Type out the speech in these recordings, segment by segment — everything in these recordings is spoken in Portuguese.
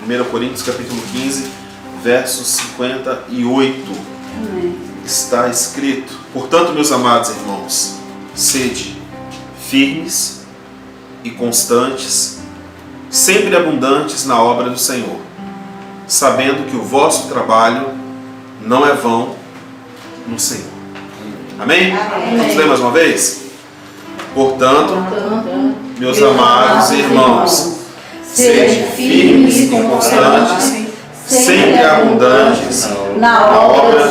1 Coríntios capítulo 15, versos 58. Amém. Está escrito: portanto, meus amados irmãos, sede firmes e constantes, sempre abundantes na obra do Senhor, sabendo que o vosso trabalho não é vão no Senhor. Amém? Amém. Vamos ler mais uma vez? Portanto, meus amados irmãos, sede firmes e constantes, sempre abundantes na obra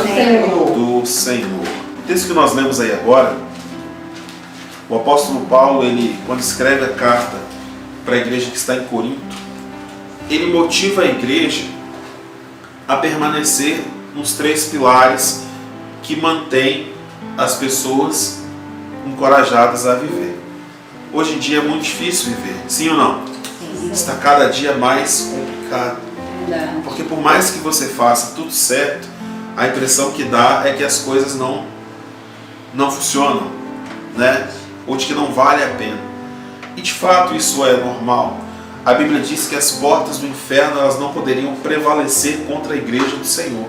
do Senhor. O texto que nós lemos aí agora, o apóstolo Paulo, ele, quando escreve a carta para a igreja que está em Corinto, ele motiva a igreja a permanecer nos 3 pilares que mantêm as pessoas encorajadas a viver. Hoje em dia é muito difícil viver, sim ou não? Sim. Está cada dia mais complicado. Porque por mais que você faça tudo certo, a impressão que dá é que as coisas não funcionam, né? Ou de que não vale a pena. E de fato isso é normal. A Bíblia diz que as portas do inferno elas não poderiam prevalecer contra a igreja do Senhor.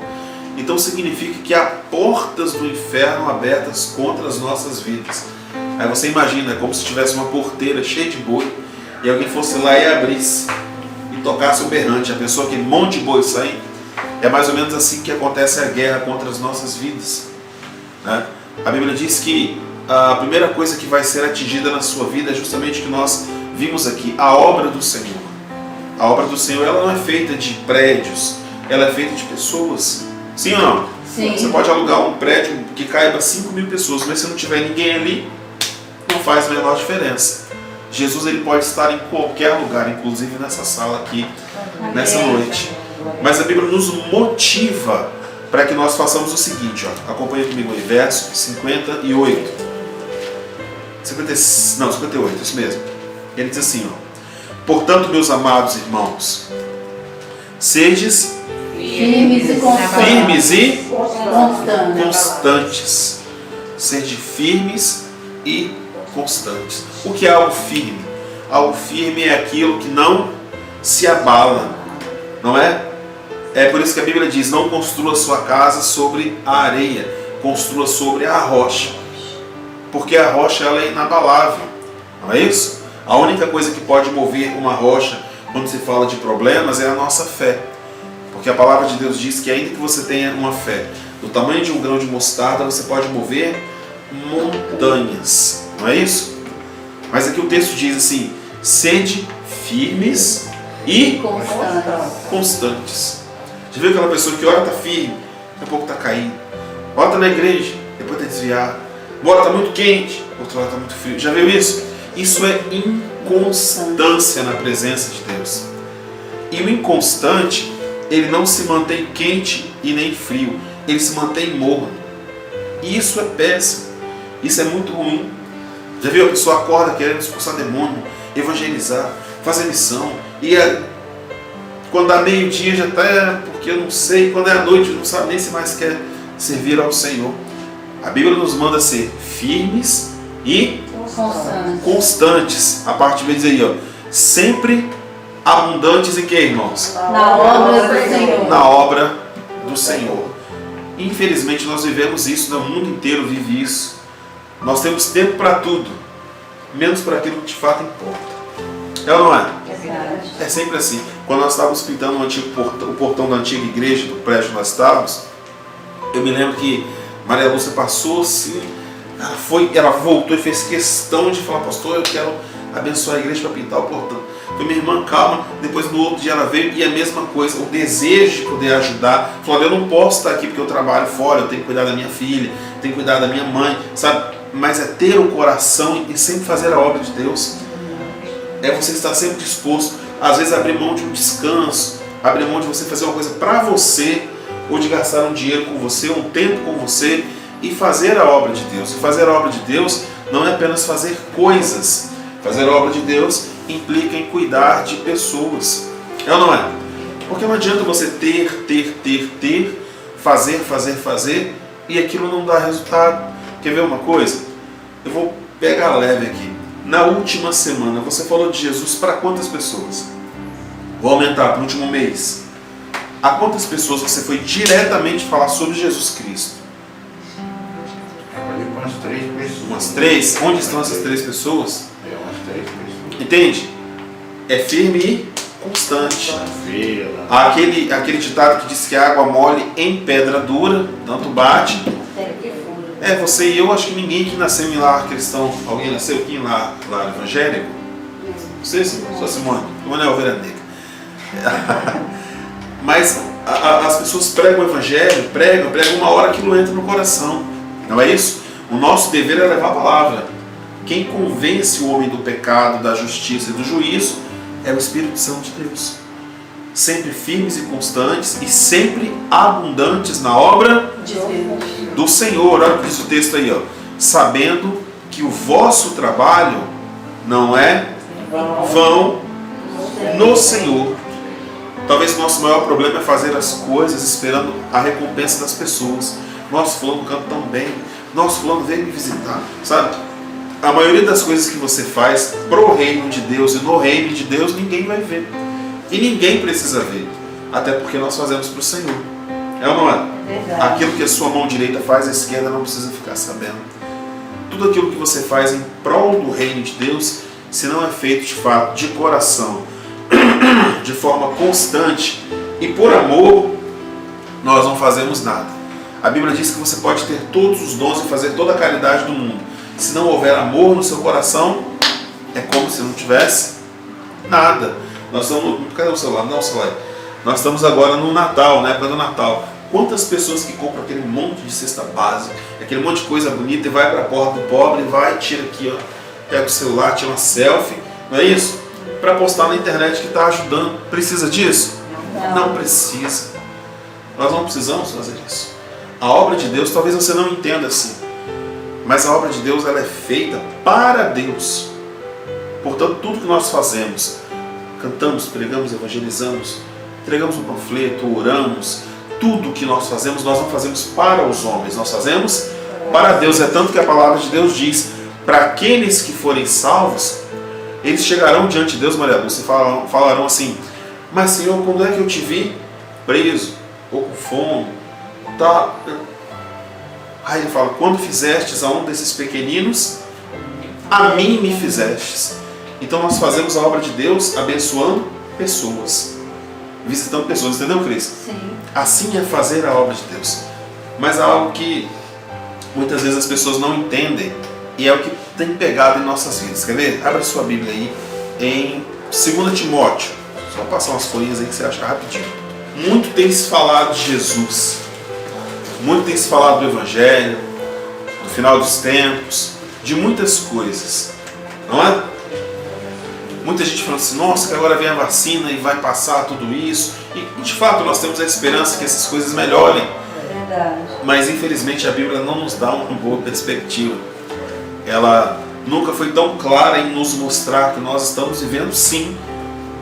Então significa que há portas do inferno abertas contra as nossas vidas. Aí você imagina, é como se tivesse uma porteira cheia de boi e alguém fosse lá e abrisse e tocasse o berrante. A pessoa que monte de boi saindo. É mais ou menos assim que acontece a guerra contra as nossas vidas, né? A Bíblia diz que a primeira coisa que vai ser atingida na sua vida é justamente o que nós vimos aqui, a obra do Senhor. A obra do Senhor ela não é feita de prédios, ela é feita de pessoas. Sim ou não? Sim. Você pode alugar um prédio que caiba 5.000 pessoas, mas se não tiver ninguém ali, não faz a menor diferença. Jesus ele pode estar em qualquer lugar, inclusive nessa sala aqui, nessa noite. Mas a Bíblia nos motiva para que nós façamos o seguinte, ó. Acompanhe comigo aí, verso 58. 58, isso mesmo. Ele diz assim, ó: portanto, meus amados irmãos, sedes firmes e constantes. Sede firmes e constantes. O que é algo firme? Algo firme é aquilo que não se abala, não é? É por isso que a Bíblia diz: não construa sua casa sobre a areia, construa sobre a rocha. Porque a rocha ela é inabalável, não é isso? A única coisa que pode mover uma rocha quando se fala de problemas é a nossa fé. Porque a palavra de Deus diz que ainda que você tenha uma fé do tamanho de um grão de mostarda, você pode mover montanhas, não é isso? Mas aqui o texto diz assim: sede firmes e constantes. Já viu aquela pessoa que ora está firme, daqui a pouco está caindo? Ora está na igreja, depois está desviado. Uma hora está muito quente, outra hora está muito frio. Já viu isso? Isso é inconstância na presença de Deus. E o inconstante, ele não se mantém quente e nem frio, ele se mantém morno. E isso é péssimo, isso é muito ruim. Já viu? A pessoa acorda querendo expulsar demônio, evangelizar, fazer missão, e quando dá meio-dia já está, porque eu não sei, quando é à noite não sabe nem se mais quer servir ao Senhor. A Bíblia nos manda ser firmes e constantes. A parte B diz aí, ó, sempre abundantes em que, irmãos? Na obra do Senhor. Na obra do Senhor. Infelizmente nós vivemos isso, o mundo inteiro vive isso. Nós temos tempo para tudo, menos para aquilo que de fato importa. É ou não é? É sempre assim. Quando nós estávamos pintando o portão da antiga igreja, do prédio que nós estávamos, eu me lembro que Maria Lúcia passou assim, ela voltou e fez questão de falar: pastor, eu quero abençoar a igreja para pintar o portão. Falei: minha irmã, calma. Depois no outro dia ela veio e a mesma coisa, o desejo de poder ajudar. Falou: eu não posso estar aqui porque eu trabalho fora, eu tenho que cuidar da minha filha, tenho que cuidar da minha mãe, sabe? Mas é ter o coração e sempre fazer a obra de Deus. É você estar sempre disposto, às vezes abrir mão de um descanso, abrir mão de você fazer uma coisa para você, ou de gastar um dinheiro com você, um tempo com você, e fazer a obra de Deus. E fazer a obra de Deus não é apenas fazer coisas. Fazer a obra de Deus implica em cuidar de pessoas. É ou não é? Porque não adianta você ter, fazer, e aquilo não dá resultado. Quer ver uma coisa? Eu vou pegar leve aqui. Na última semana, você falou de Jesus para quantas pessoas? Vou aumentar para o último mês. A quantas pessoas você foi diretamente falar sobre Jesus Cristo? Falei com umas 3 pessoas. Umas 3? Onde estão essas 3 pessoas? Umas 3 pessoas. Entende? É firme e constante. Feira. Aquele ditado que diz que a água mole em pedra dura, tanto bate. Você e eu, acho que ninguém que nasceu em lar cristão. Alguém nasceu aqui em lar evangélico? Você, só Simone. Simone é ovelha negra. Mas as pessoas pregam o evangelho, pregam uma hora aquilo entra no coração. Não é isso? O nosso dever é levar a palavra. Quem convence o homem do pecado, da justiça e do juízo é o Espírito Santo de Deus. Sempre firmes e constantes e sempre abundantes na obra do Senhor. Olha o que diz o texto aí, ó. Sabendo que o vosso trabalho não é vão no Senhor. Talvez o nosso maior problema é fazer as coisas esperando a recompensa das pessoas. Nosso fulano canta tão bem. Nosso fulano veio me visitar. Sabe? A maioria das coisas que você faz pro reino de Deus e no reino de Deus, ninguém vai ver. E ninguém precisa ver. Até porque nós fazemos para o Senhor. É ou não é? Verdade. Aquilo que a sua mão direita faz, a esquerda não precisa ficar sabendo. Tudo aquilo que você faz em prol do reino de Deus, se não é feito de fato, de coração, de forma constante e por amor, nós não fazemos nada. A Bíblia diz que você pode ter todos os dons e fazer toda a caridade do mundo. Se não houver amor no seu coração, é como se não tivesse nada. Nós estamos... Cadê o celular? Não, o celular. Nós estamos agora no Natal, na época do Natal. Quantas pessoas que compram aquele monte de cesta básica, aquele monte de coisa bonita e vai para a porta do pobre, vai, tira aqui, ó, pega o celular, tira uma selfie, não é isso? Para postar na internet que está ajudando. Precisa disso? Não precisa. Nós não precisamos fazer isso. A obra de Deus, talvez você não entenda assim, mas a obra de Deus ela é feita para Deus. Portanto, tudo que nós fazemos, cantamos, pregamos, evangelizamos, entregamos um panfleto, oramos, tudo que nós fazemos, nós não fazemos para os homens, nós fazemos para Deus. É tanto que a palavra de Deus diz, para aqueles que forem salvos, eles chegarão diante de Deus, Maria Dulce, e falarão assim, mas Senhor, quando é que eu te vi preso, ou com fome, tá? Aí ele fala, quando fizestes a um desses pequeninos, a mim me fizestes. Então nós fazemos a obra de Deus abençoando pessoas, visitando pessoas, entendeu, Cris? Sim. Assim é fazer a obra de Deus. Mas há algo que muitas vezes as pessoas não entendem e é o que tem pegado em nossas vidas. Quer ver? Abra sua Bíblia aí em 2 Timóteo. Só passar umas folhinhas aí que você acha rapidinho. Muito tem se falado de Jesus. Muito tem se falado do Evangelho, do final dos tempos, de muitas coisas. Não é? Muita gente falando assim, nossa, que agora vem a vacina e vai passar tudo isso. E de fato nós temos a esperança que essas coisas melhorem. Verdade. Mas infelizmente a Bíblia não nos dá uma boa perspectiva. Ela nunca foi tão clara em nos mostrar que nós estamos vivendo sim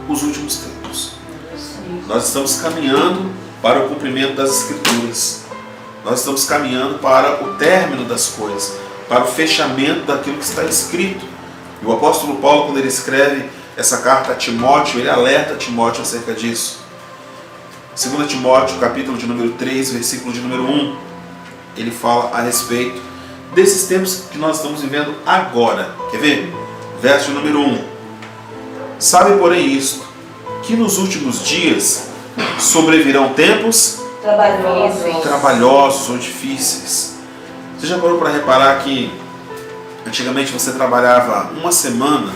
os últimos tempos. Sim. Nós estamos caminhando para o cumprimento das Escrituras. Nós estamos caminhando para o término das coisas, para o fechamento daquilo que está escrito. E o apóstolo Paulo, quando ele escreve essa carta a Timóteo, ele alerta Timóteo acerca disso. 2 Timóteo, capítulo de número 3, versículo de número 1, ele fala a respeito desses tempos que nós estamos vivendo agora. Quer ver? Verso de número 1. Sabe, porém, isto, que nos últimos dias sobrevirão tempos trabalhosos ou difíceis. Você já parou para reparar que antigamente você trabalhava uma semana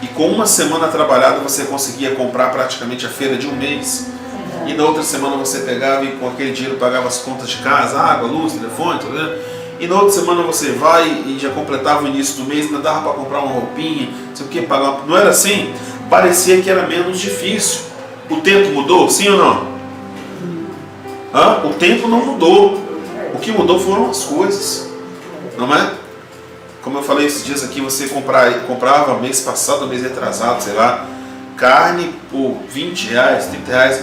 e com uma semana trabalhada você conseguia comprar praticamente a feira de um mês? E na outra semana você pegava e com aquele dinheiro pagava as contas de casa, água, luz, telefone, tudo, né? E na outra semana você vai e já completava o início do mês, ainda dava para comprar uma roupinha, não sei o que, pagar. Não era assim? Parecia que era menos difícil. O tempo mudou, sim ou não? O tempo não mudou. O que mudou foram as coisas. Não é? Como eu falei esses dias aqui, você comprava mês passado, mês retrasado, sei lá, carne por 20 reais, 30 reais,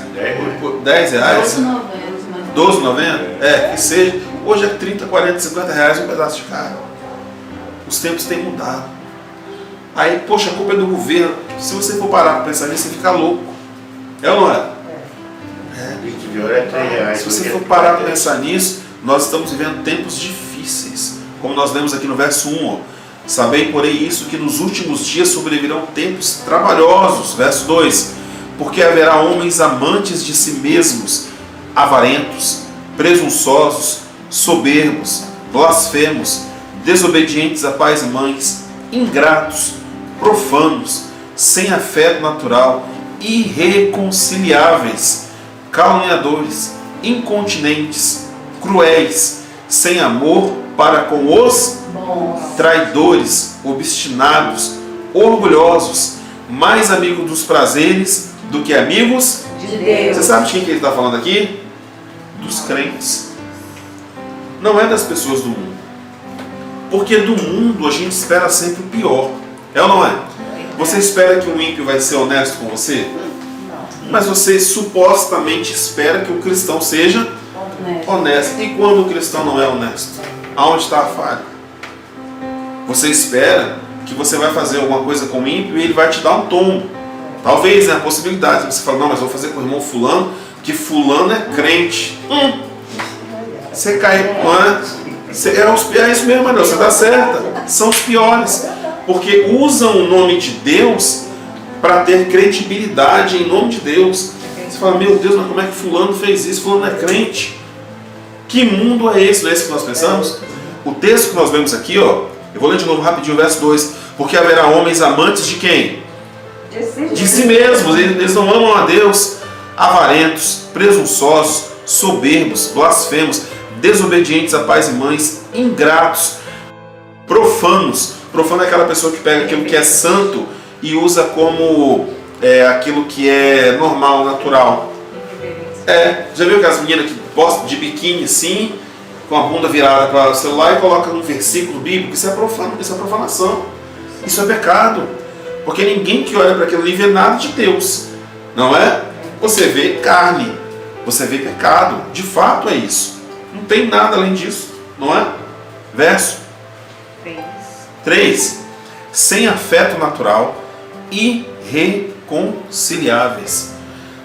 por 10 reais, 12,90, que seja. Hoje é 30, 40, 50 reais um pedaço de carne. Os tempos têm mudado. Aí, poxa, a culpa é do governo. Se você for parar para pensar nisso, você fica louco. É ou não é? Litro de óleo é R$3. Se você for parar para pensar nisso, nós estamos vivendo tempos difíceis. Como nós lemos aqui no verso 1, ó. Sabei, porém, isso, que nos últimos dias sobrevirão tempos trabalhosos. Verso 2. Porque haverá homens amantes de si mesmos, avarentos, presunçosos, soberbos, blasfemos, desobedientes a pais e mães, ingratos, profanos, sem afeto natural, irreconciliáveis, caluniadores, incontinentes, cruéis, sem amor para com os traidores, obstinados, orgulhosos, mais amigos dos prazeres do que amigos de Deus. Você sabe de quem que ele está falando aqui? Dos crentes. Não é das pessoas do mundo. Porque do mundo a gente espera sempre o pior. É ou não é? Você espera que um ímpio vai ser honesto com você? Mas você supostamente espera que o cristão seja honesto. E quando o cristão não é honesto? Aonde está a falha? Você espera que você vai fazer alguma coisa com o ímpio e ele vai te dar um tombo. Talvez, né? A possibilidade. Você fala, não, mas eu vou fazer com o irmão fulano, que fulano é crente. Você cai... É isso mesmo, Manuel, você está certa. São os piores. Porque usam o nome de Deus para ter credibilidade em nome de Deus. Você fala, meu Deus, mas como é que fulano fez isso? Fulano é crente. Que mundo é esse? Não é esse que nós pensamos? O texto que nós vemos aqui, ó, eu vou ler de novo rapidinho o verso 2. Porque haverá homens amantes de quem? De si mesmos. Eles não amam a Deus. Avarentos, presunçosos, soberbos, blasfemos, desobedientes a pais e mães, ingratos, profanos. Profano é aquela pessoa que pega aquilo que é santo e usa como aquilo que é normal, natural. Já viu aquelas meninas que postam de biquíni assim, com a bunda virada para o celular e colocam um versículo bíblico? Isso é profano, isso é profanação. Isso é pecado. Porque ninguém que olha para aquilo ali vê nada de Deus. Não é? Você vê carne, você vê pecado. De fato é isso. Não tem nada além disso. Não é? Verso 3. Sem afeto natural, irreconciliáveis.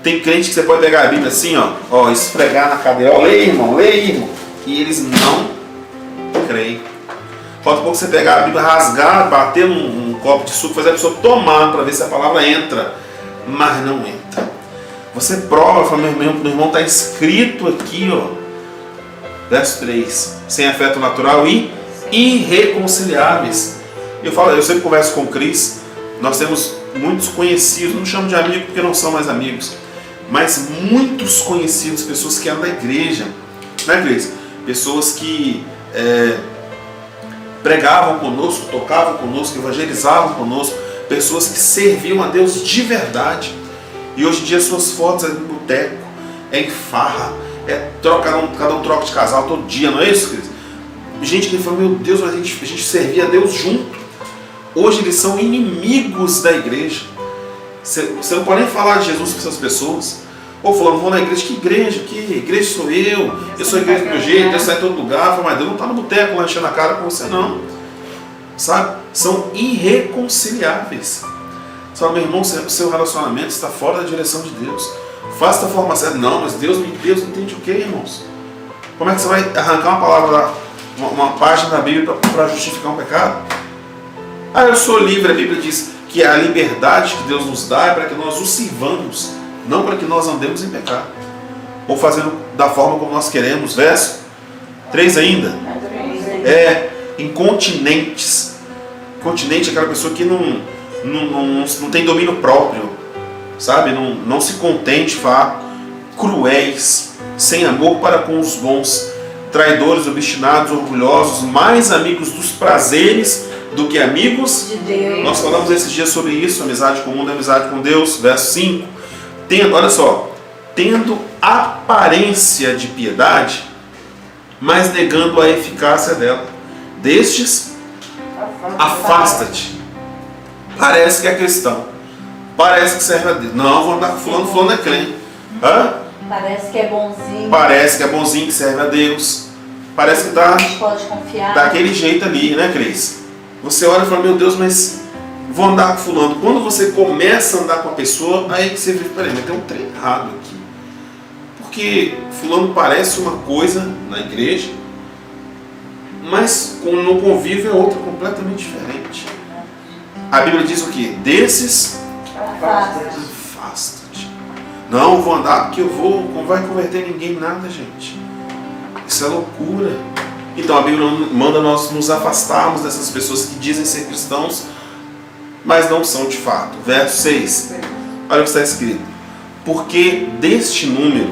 Tem crente que você pode pegar a Bíblia assim, ó, esfregar na cadeira, ó, lê, irmão, e eles não creem. Falta pouco você pegar a Bíblia, rasgar, bater num copo de suco, fazer a pessoa tomar para ver se a palavra entra, mas não entra. Você prova, fala, meu irmão, está escrito aqui, ó, verso 3, sem afeto natural e irreconciliáveis. Eu sempre converso com o Cris, nós temos muitos conhecidos, não chamo de amigo porque não são mais amigos, mas muitos conhecidos, pessoas que eram da igreja, né, Cris? Pessoas que pregavam conosco, tocavam conosco, evangelizavam conosco, pessoas que serviam a Deus de verdade. E hoje em dia suas fotos é no boteco, é em farra, cada um troca de casal todo dia, não é isso, Cris? Gente que fala, meu Deus, mas a gente servia a Deus junto. Hoje eles são inimigos da igreja. Você não pode nem falar de Jesus com essas pessoas. Ou falando, vou na igreja, que igreja? Que igreja sou eu? Eu sou a igreja do meu jeito, eu saio em todo lugar. Falo, mas Deus não está no boteco lá enchendo a cara com você, não. Sabe? São irreconciliáveis. Você fala, meu irmão, seu relacionamento está fora da direção de Deus. Faça da forma certa. Não, mas Deus entende o que, irmãos? Como é que você vai arrancar uma palavra, uma página da Bíblia para justificar um pecado? Eu sou livre, a Bíblia diz que a liberdade que Deus nos dá é para que nós o sirvamos, não para que nós andemos em pecado, ou fazendo da forma como nós queremos. Verso 3 ainda. Incontinentes. Incontinente é aquela pessoa que não tem domínio próprio, sabe? Não se contente, cruéis, sem amor para com os bons, traidores, obstinados, orgulhosos, mais amigos dos prazeres do que amigos de Deus. Nós falamos esses dias sobre isso, amizade com o mundo, amizade com Deus. Verso 5. Olha só, tendo aparência de piedade, mas negando a eficácia dela. Destes, afasta-te. Parece que é cristão, parece que serve a Deus. Não, vou andar com fulano é crente. Parece que é bonzinho. Parece que é bonzinho, que serve a Deus. Parece que pode confiar. daquele jeito ali, né, Cris? Você olha e fala, meu Deus, mas vou andar com fulano. Quando você começa a andar com a pessoa, aí que você vê, peraí, mas tem um trem errado aqui. Porque fulano parece uma coisa na igreja, mas no convívio é outra completamente diferente. A Bíblia diz o quê? Desses, afasta-te. Não, vou andar porque eu vou, não vai converter ninguém em nada, gente. Isso é loucura. Então a Bíblia manda nós nos afastarmos dessas pessoas que dizem ser cristãos, mas não são de fato. Verso 6. Olha o que está escrito. Porque deste número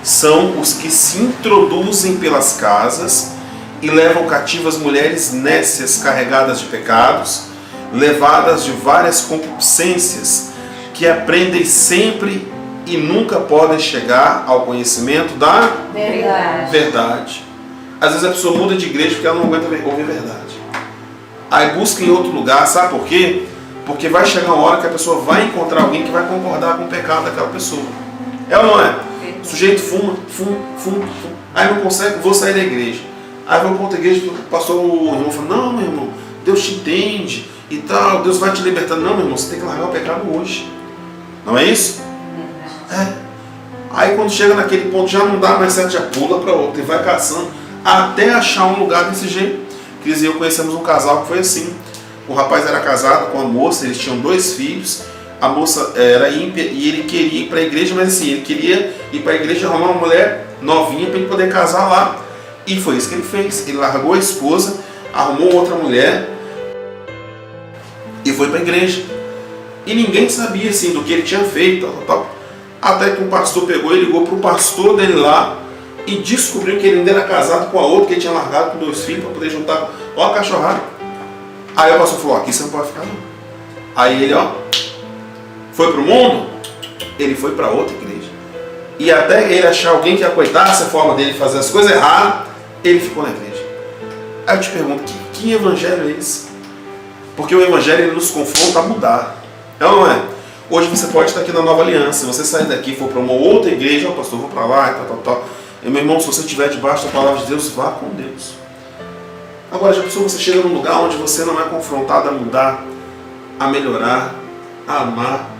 são os que se introduzem pelas casas e levam cativas mulheres nécias carregadas de pecados, levadas de várias concupiscências, que aprendem sempre e nunca podem chegar ao conhecimento da verdade. Às vezes a pessoa muda de igreja porque ela não aguenta ouvir verdade. Aí busca em outro lugar, sabe por quê? Porque vai chegar uma hora que a pessoa vai encontrar alguém que vai concordar com o pecado daquela pessoa. É ou não é? O sujeito fuma. Aí não consegue, vou sair da igreja. Aí vai para outra igreja, o pastor, o irmão fala, não, meu irmão, Deus te entende e tal, Deus vai te libertar. Não, meu irmão, você tem que largar o pecado hoje. Não é isso? É. Aí quando chega naquele ponto já não dá mais certo, já pula para outro e vai caçando até achar um lugar desse jeito. Cris e eu conhecemos um casal que foi assim. O rapaz era casado com a moça, eles tinham 2 filhos. A moça era ímpia e ele queria ir para a igreja, mas assim, ele queria ir para a igreja e arrumar uma mulher novinha para ele poder casar lá. E foi isso que ele fez. Ele largou a esposa, arrumou outra mulher e foi para a igreja. E ninguém sabia assim do que ele tinha feito, tal. Até que um pastor pegou e ligou para o pastor dele lá e descobriu que ele ainda era casado com a outra, que ele tinha largado com 2 filhos para poder juntar. Ó a cachorrada. Aí o pastor falou, aqui você não pode ficar não. Aí ele, foi para o mundo, ele foi para outra igreja. E até ele achar alguém que acoitasse a forma dele fazer as coisas erradas, ele ficou na igreja. Aí eu te pergunto, que evangelho é esse? Porque o evangelho ele nos confronta a mudar. É ou não é? Hoje você pode estar aqui na Nova Aliança, se você sair daqui e for para uma outra igreja, pastor, vou para lá e tal. E meu irmão, se você estiver debaixo da palavra de Deus, vá com Deus. Agora, já pensou, você chega num lugar onde você não é confrontado a mudar, a melhorar, a amar,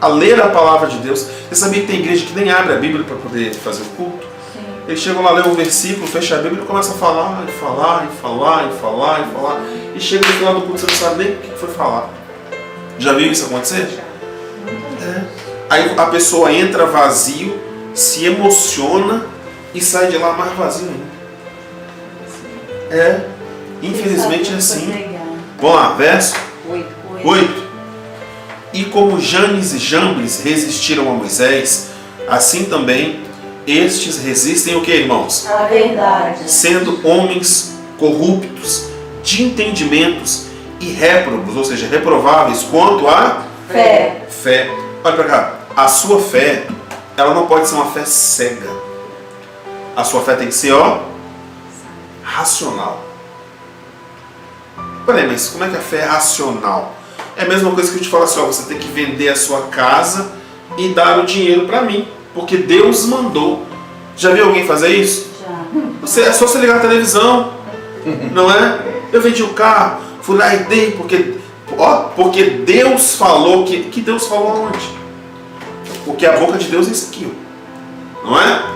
a ler a palavra de Deus. Você sabia que tem igreja que nem abre a Bíblia para poder fazer o culto? Sim. Eles chegam lá, lê um versículo, fecha a Bíblia e começa a falar, e chega no final do culto, você não sabe nem o que foi falar. Já viu isso acontecer? É. Aí a pessoa entra vazio, se emociona e sai de lá mais vazio ainda. Infelizmente é assim. Vamos lá, verso 8. E como Janes e Jambres resistiram a Moisés, assim também estes resistem o que, irmãos? A verdade. Sendo homens corruptos, de entendimentos e réprobos, ou seja, reprováveis quanto a fé. Olha para cá, a sua fé, ela não pode ser uma fé cega. A sua fé tem que ser, racional. Peraí, mas como é que a fé é racional? É a mesma coisa que eu te falo assim, você tem que vender a sua casa e dar o dinheiro para mim, porque Deus mandou. Já viu alguém fazer isso? Já. É só você ligar a televisão, não é? Eu vendi o carro, fui lá e dei, porque Deus falou que Deus falou aonde? Porque a boca de Deus é isso aqui, não é?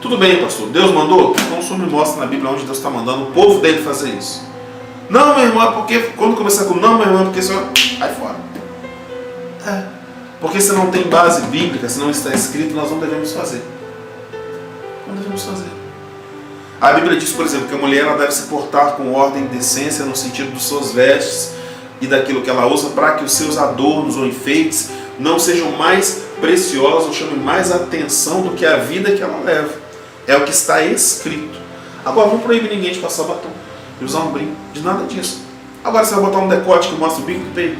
Tudo bem, pastor, Deus mandou? Então o senhor me mostra na Bíblia onde Deus está mandando o povo dele fazer isso. Não, meu irmão, é porque quando começar com não, meu irmão, é porque o senhor vai fora. Porque se não tem base bíblica, se não está escrito, nós não devemos fazer. Não devemos fazer. A Bíblia diz, por exemplo, que a mulher ela deve se portar com ordem e decência no sentido dos seus vestes e daquilo que ela usa, para que os seus adornos ou enfeites não sejam mais preciosos ou chamem mais atenção do que a vida que ela leva. É o que está escrito. Agora, não proíbe ninguém de passar batom, de usar um brinco, de nada disso. Agora, você vai botar um decote que mostra o bico do peito,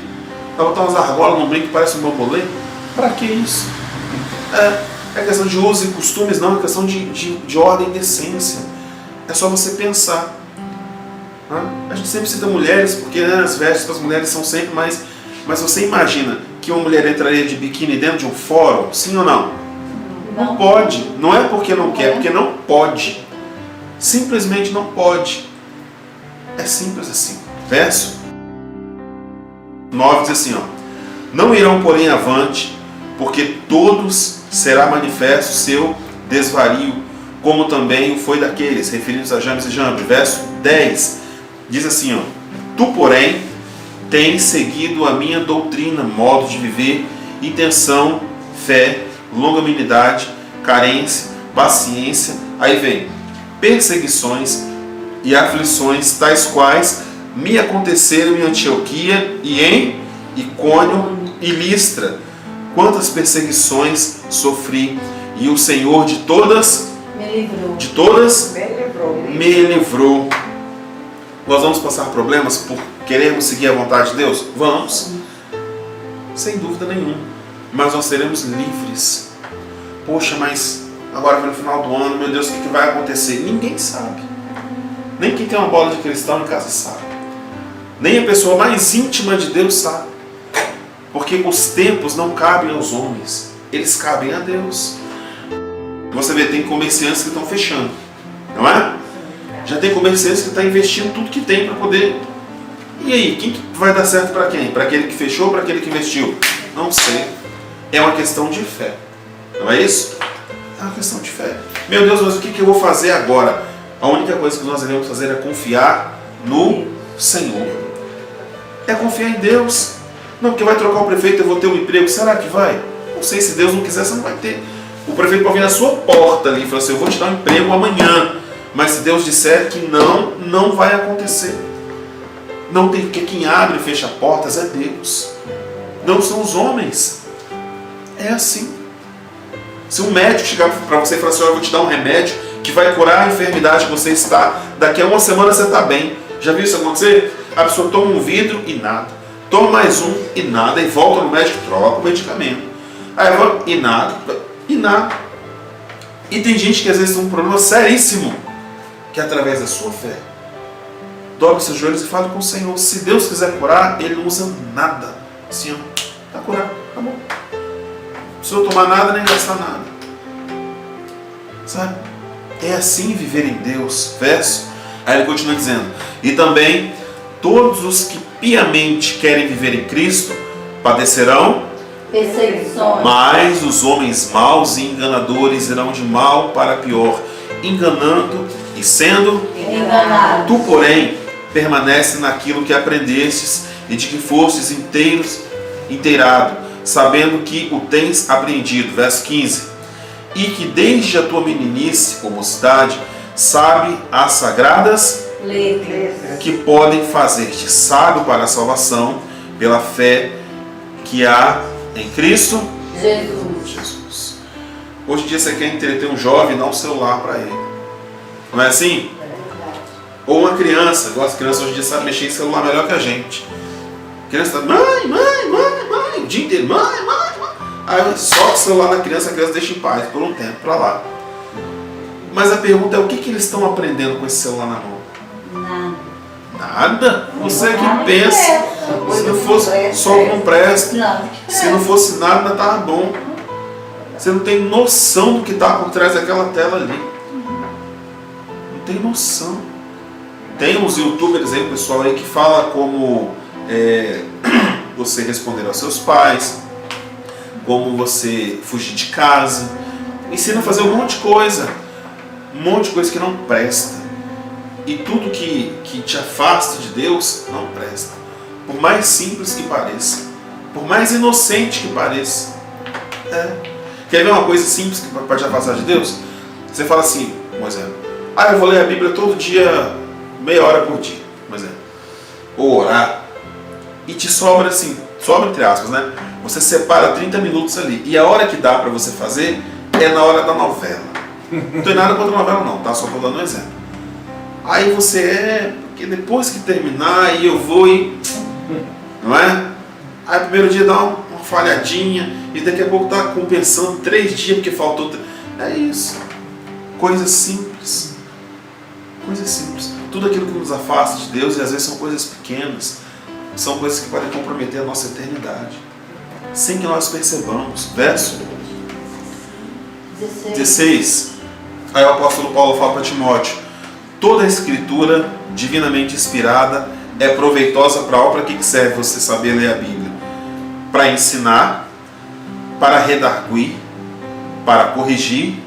vai botar umas argolas num brinco que parece um bambolê? Para que isso? É questão de uso e costumes, não, é questão de ordem e decência. É só você pensar. A gente sempre cita mulheres, porque as vestes das mulheres são sempre mais... Mas você imagina que uma mulher entraria de biquíni dentro de um fórum? Sim ou não? Não pode. Não é porque não quer, é porque não pode. Simplesmente não pode. É simples assim. Verso 9 diz assim, ó: não irão, porém, avante, porque todos será manifesto seu desvario, como também o foi daqueles, referidos a James e Jambres. Verso 10 diz assim, ó: tu, porém, tens seguido a minha doutrina, modo de viver, intenção, fé, longanimidade, carência, paciência. Aí vem perseguições e aflições, tais quais me aconteceram em Antioquia e em Icônio e Listra. Quantas perseguições sofri, e o Senhor de todas me livrou. Nós vamos passar problemas por querermos seguir a vontade de Deus? Vamos, sem dúvida nenhuma, mas nós seremos livres. Poxa, mas agora no final do ano, meu Deus, o que vai acontecer? Ninguém sabe. Nem quem tem uma bola de cristal em casa sabe. Nem a pessoa mais íntima de Deus sabe. Porque os tempos não cabem aos homens, eles cabem a Deus. Você vê, tem comerciantes que estão fechando, não é? Já tem comerciantes que estão investindo tudo que tem para poder... E aí, quem que vai dar certo para quem? Para aquele que fechou ou para aquele que investiu? Não sei. É uma questão de fé. Não é isso? É uma questão de fé. Meu Deus, mas o que eu vou fazer agora? A única coisa que nós devemos fazer é confiar no Senhor. É confiar em Deus. Não, porque vai trocar o prefeito, eu vou ter um emprego. Será que vai? Não sei, se Deus não quiser, você não vai ter. O prefeito pode vir na sua porta ali e falar assim, eu vou te dar um emprego amanhã. Mas se Deus disser que não, não vai acontecer. Não tem, porque quem abre e fecha portas é Deus. Não são os homens. É assim. Se um médico chegar para você e falar assim, eu vou te dar um remédio que vai curar a enfermidade que você está, daqui a uma semana você está bem. Já viu isso acontecer? A pessoa toma um vidro e nada. Toma mais um e nada. E volta no médico, troca o medicamento. Aí vai e nada. E nada. E tem gente que às vezes tem um problema seríssimo, que através da sua fé, dobre seus joelhos e fale com o Senhor. Se Deus quiser curar, Ele não usa nada. Assim, está curado, tá bom. Não precisa tomar nada nem gastar nada. Sabe? É assim viver em Deus. Verso. Aí ele continua dizendo, e também todos os que piamente querem viver em Cristo padecerão perseguições, mas os homens maus e enganadores irão de mal para pior, enganando e sendo enganados. Tu, porém, permanece naquilo que aprendestes e de que fostes inteirado, sabendo que o tens aprendido. Verso 15. E que desde a tua meninice ou mocidade sabe as sagradas letras que podem fazer-te sábio para a salvação pela fé que há em Cristo Jesus. Hoje em dia você quer entreter um jovem e dar um celular para ele. Não é assim? Ou uma criança, igual as crianças hoje em dia sabem mexer em celular melhor que a gente. A criança está, mãe, o dia inteiro, mãe. Aí solta o celular na criança, a criança deixa em paz por um tempo, para lá. Mas a pergunta é, o que eles estão aprendendo com esse celular na mão? Nada? Você que pensa. Se não fosse só não presta. Se não fosse nada, ainda estava bom. Você não tem noção do que está por trás daquela tela ali. Não tem noção. Tem uns youtubers aí, pessoal aí, que fala como você responder aos seus pais, como você fugir de casa. Ensina a fazer um monte de coisa. Um monte de coisa que não presta. E tudo que te afasta de Deus não presta. Por mais simples que pareça. Por mais inocente que pareça. Quer ver uma coisa simples que pode te afastar de Deus? Você fala assim, por exemplo, eu vou ler a Bíblia todo dia, meia hora por dia, por exemplo. Ou orar. E te sobra assim, sobra entre aspas, né? Você separa 30 minutos ali. E a hora que dá para você fazer é na hora da novela. Não tem nada contra a novela não, tá? Só estou dando um exemplo. Aí você porque depois que terminar, aí eu vou e... Não é? Aí primeiro dia dá uma falhadinha e daqui a pouco tá compensando 3 dias porque faltou... É isso. Coisas simples. Coisas simples. Tudo aquilo que nos afasta de Deus, e às vezes são coisas pequenas, são coisas que podem comprometer a nossa eternidade. Sem que nós percebamos. Verso 16. Aí o apóstolo Paulo fala para Timóteo, toda a escritura divinamente inspirada é proveitosa para que serve você saber ler a Bíblia? Para ensinar, para redarguir, para corrigir,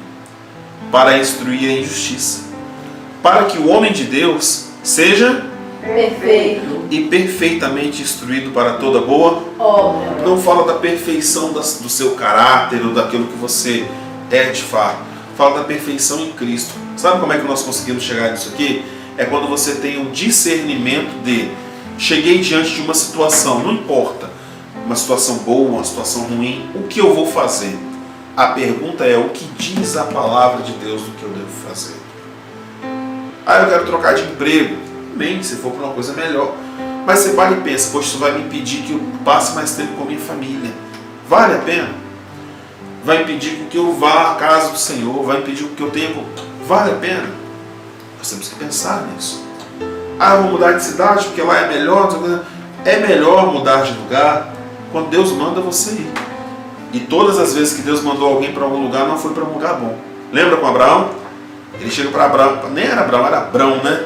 para instruir em justiça, para que o homem de Deus seja Perfeito. e perfeitamente instruído para toda boa. Obra. Não fala da perfeição do seu caráter ou daquilo que você é de fato. Fala da perfeição em Cristo. Sabe como é que nós conseguimos chegar nisso aqui? É quando você tem um discernimento de cheguei diante de uma situação, não importa, uma situação boa, uma situação ruim, o que eu vou fazer? A pergunta é o que diz a palavra de Deus do que eu devo fazer? Ah, eu quero trocar de emprego. Bem, se for para uma coisa melhor. Mas você para e pensa, poxa, isso vai me impedir que eu passe mais tempo com a minha família. Vale a pena? Vai impedir que eu vá à casa do Senhor, vai impedir que eu tenha... Vale a pena? Nós temos que pensar nisso. Ah, eu vou mudar de cidade porque lá é melhor. É melhor mudar de lugar quando Deus manda você ir. E todas as vezes que Deus mandou alguém para algum lugar, não foi para um lugar bom. Lembra com Abraão? Ele chega para Abraão, nem era Abraão, era Abrão, né?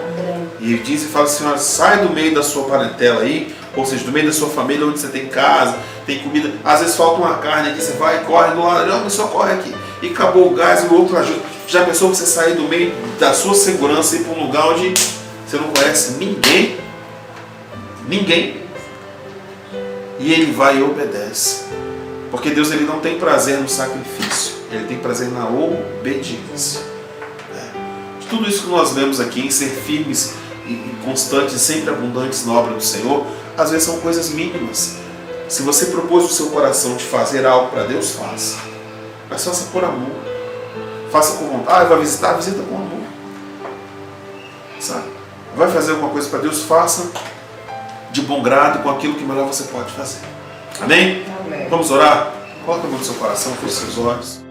E ele diz e fala assim, olha, sai do meio da sua parentela aí, ou seja, do meio da sua família, onde você tem casa, tem comida. Às vezes falta uma carne aqui, você vai e corre do lado, não, só corre aqui. E acabou o gás e o outro ajuda. Já pensou você sair do meio da sua segurança e ir para um lugar onde você não conhece ninguém? Ninguém. E ele vai e obedece. Porque Deus ele não tem prazer no sacrifício, ele tem prazer na obediência. De tudo isso que nós vemos aqui, em ser firmes e constantes, sempre abundantes na obra do Senhor, às vezes são coisas mínimas. Se você propôs no seu coração de fazer algo para Deus, faça. Mas faça por amor. Faça com vontade. Ah, vai visitar? Visita com amor. Sabe? Vai fazer alguma coisa para Deus? Faça de bom grado com aquilo que melhor você pode fazer. Amém? Amém. Vamos orar? Coloca a mão no seu coração, feche seus olhos.